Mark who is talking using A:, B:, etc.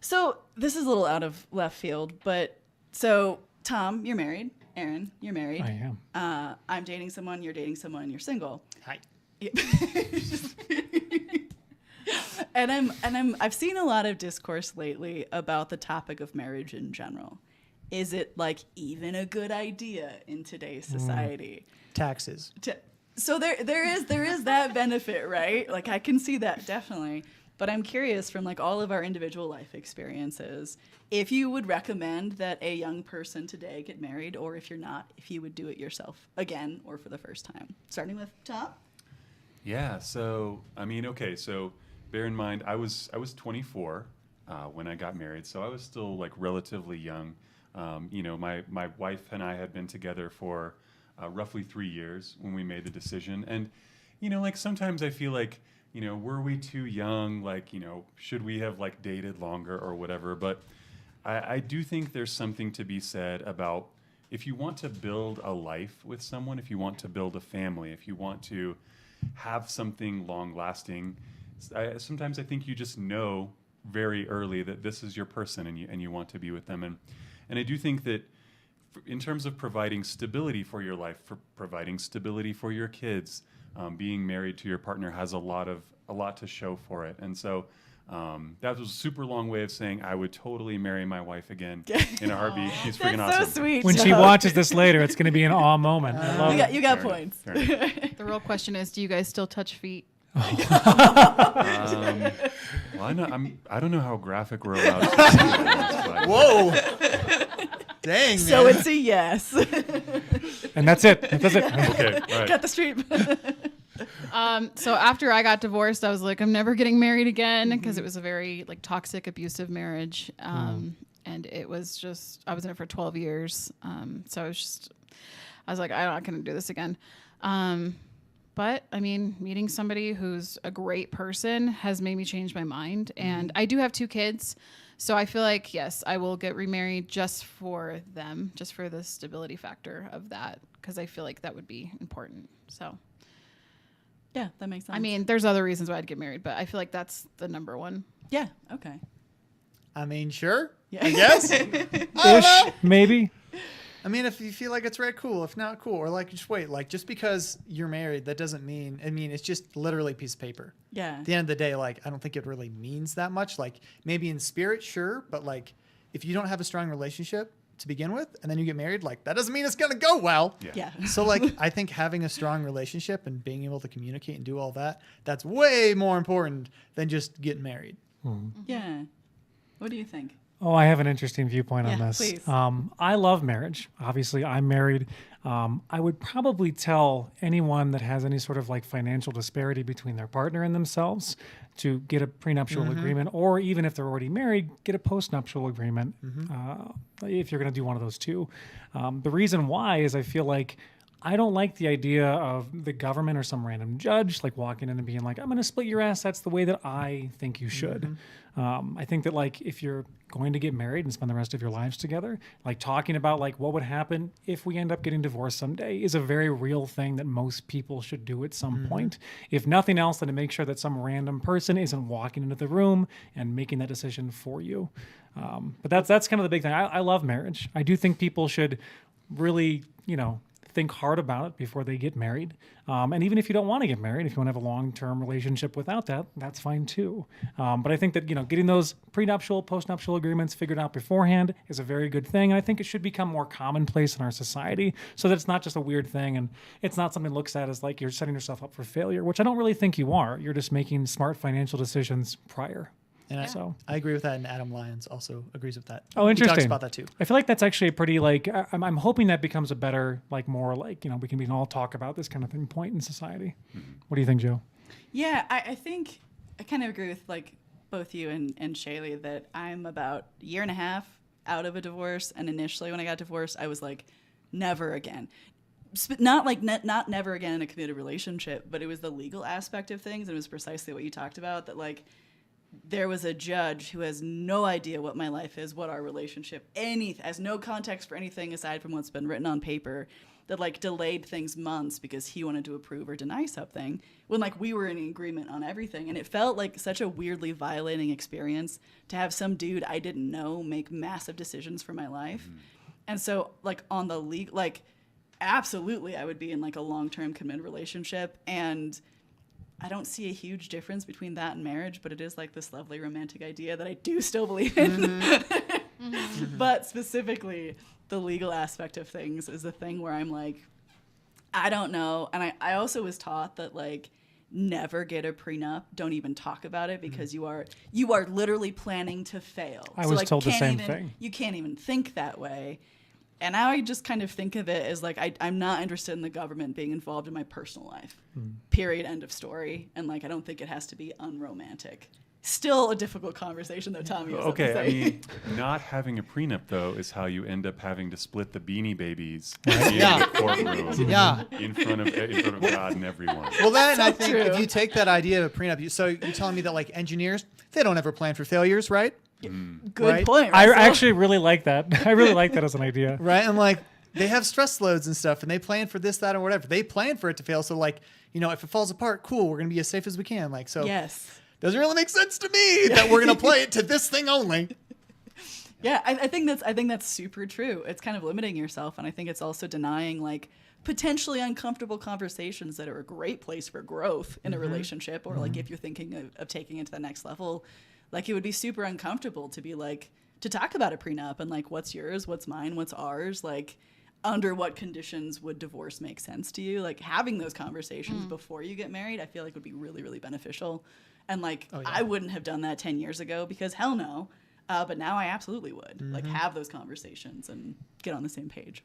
A: So this is a little out of left field, but so Tom, you're married. Aaron, you're married.
B: I am.
A: I'm dating someone, you're dating someone, and you're single.
C: Hi.
A: Yeah. I've seen a lot of discourse lately about the topic of marriage in general. Is it like even a good idea in today's society?
C: Taxes.
A: So there is that benefit, right? Like I can see that definitely. But I'm curious from like all of our individual life experiences, if you would recommend that a young person today get married, or if you're not, if you would do it yourself again or for the first time. Starting with Tom?
D: Yeah, so I mean, okay, so bear in mind I was 24 when I got married, so I was still like relatively young. You know, my wife and I had been together for roughly 3 years when we made the decision. And, you know, like sometimes I feel like, you know, were we too young? Like, you know, should we have like dated longer or whatever? But I do think there's something to be said about if you want to build a life with someone, if you want to build a family, if you want to have something long lasting, sometimes I think you just know very early that this is your person and you want to be with them. And I do think that in terms of providing stability for your life, for providing stability for your kids, being married to your partner has a lot to show for it. And so that was a super long way of saying I would totally marry my wife again in a heartbeat. She's freaking
A: That's
D: awesome.
A: so sweet.
B: When she watches this later, it's going to be an awe moment. I love it.
A: You got
D: Fair
A: points.
D: enough, fair enough.
E: The real question is, do you guys still touch feet?
D: Well, I don't know how graphic we're allowed to be. But
C: Whoa. Dang,
A: So
C: man.
A: it's a yes.
B: And that's it. That's it.
D: okay, all right.
A: Cut the street.
E: So after I got divorced, I was like, I'm never getting married again because it was a very like toxic, abusive marriage. And it was just, I was in it for 12 years. So I was like, I'm not going to do this again. But I mean, meeting somebody who's a great person has made me change my mind. And I do have 2 kids. So I feel like, yes, I will get remarried just for them, just for the stability factor of that, because I feel like that would be important. So,
A: Yeah, that makes sense.
E: I mean, there's other reasons why I'd get married, but I feel like that's the number one.
A: yeah, okay.
C: I mean, sure.
A: Yeah.
C: I guess.
B: Ish, maybe.
C: I mean, if you feel like it's right, cool. If not, cool. Or like, just wait. Like, just because you're married, that doesn't mean. I mean, it's just literally a piece of paper.
A: Yeah.
C: At the end of the day, like, I don't think it really means that much. Like, maybe in spirit, sure, but like, if you don't have a strong relationship to begin with, and then you get married, like, that doesn't mean it's gonna go well.
A: Yeah.
C: So like, I think having a strong relationship and being able to communicate and do all that, that's way more important than just getting married.
A: Yeah. What do you think?
B: Oh, I have an interesting viewpoint on
A: Yeah,
B: this.
A: please.
B: I love marriage. Obviously, I'm married. I would probably tell anyone that has any sort of like financial disparity between their partner and themselves to get a prenuptial agreement, or even if they're already married, get a postnuptial agreement if you're going to do one of those two. The reason why is I feel like I don't like the idea of the government or some random judge like walking in and being like, I'm going to split your assets the way that I think you should. I think that like if you're going to get married and spend the rest of your lives together, like talking about like what would happen if we end up getting divorced someday is a very real thing that most people should do at some point. If nothing else, then to make sure that some random person isn't walking into the room and making that decision for you. But that's kind of the big thing. I love marriage. I do think people should really, think hard about it before they get married. And even if you don't want to get married, if you want to have a long-term relationship without that, that's fine too. But I think that, getting those prenuptial, postnuptial agreements figured out beforehand is a very good thing. And I think it should become more commonplace in our society so that it's not just a weird thing and it's not something looked at as like you're setting yourself up for failure, which I don't really think you are. You're just making smart financial decisions prior.
C: And I agree with that, and Adam Lyons also agrees with that.
B: Oh, interesting.
C: He talks about that too.
B: I feel like that's actually a pretty like I'm hoping that becomes a better more like we can all talk about this kind of thing point in society. What do you think, Joe?
A: Yeah, I think I kind of agree with like both you and Shaylee that I'm about a year and a half out of a divorce, and initially when I got divorced, I was like, never again. Not never again in a committed relationship, but it was the legal aspect of things, and it was precisely what you talked about, that like there was a judge who has no idea what my life is, what our relationship, has no context for anything aside from what's been written on paper, that like delayed things months because he wanted to approve or deny something, when like we were in agreement on everything. And it felt like such a weirdly violating experience to have some dude I didn't know make massive decisions for my life. And so like on the league, like absolutely I would be in like a long-term committed relationship, and I don't see a huge difference between that and marriage, but it is like this lovely romantic idea that I do still believe in. But specifically the legal aspect of things is the thing where I'm like, I don't know. And I also was taught that like never get a prenup, don't even talk about it, because you are literally planning to fail.
B: I was
A: like,
B: told the same thing.
A: You can't even think that way. And now I just kind of think of it as like I'm not interested in the government being involved in my personal life. Period. End of story. And like I don't think it has to be unromantic. Still a difficult conversation though, Tommy.
D: Okay, I mean, not having a prenup though is how you end up having to split the Beanie Babies in the courtroom in front of God and everyone.
C: Well, then
A: So
C: I think
A: true.
C: if you take that idea of a prenup, so you're telling me that like engineers, they don't ever plan for failures, right?
A: Good
C: Right?
A: point.
B: I
A: Russell.
B: actually really like that. I really like that as an idea.
C: Right? And like they have stress loads and stuff, and they plan for this, that, or whatever. They plan for it to fail. So like, you know, if it falls apart, cool, we're gonna be as safe as we can. Like so.
A: Yes.
C: Doesn't really make sense to me that we're gonna play it to this thing only.
A: Yeah, I think that's super true. It's kind of limiting yourself, and I think it's also denying like potentially uncomfortable conversations that are a great place for growth in a relationship, or like if you're thinking of taking it to the next level, like it would be super uncomfortable to be like to talk about a prenup and like what's yours, what's mine, what's ours, like under what conditions would divorce make sense to you? Like having those conversations before you get married, I feel like would be really, really beneficial. And like, I wouldn't have done that 10 years ago because hell no. But now I absolutely would like have those conversations and get on the same page.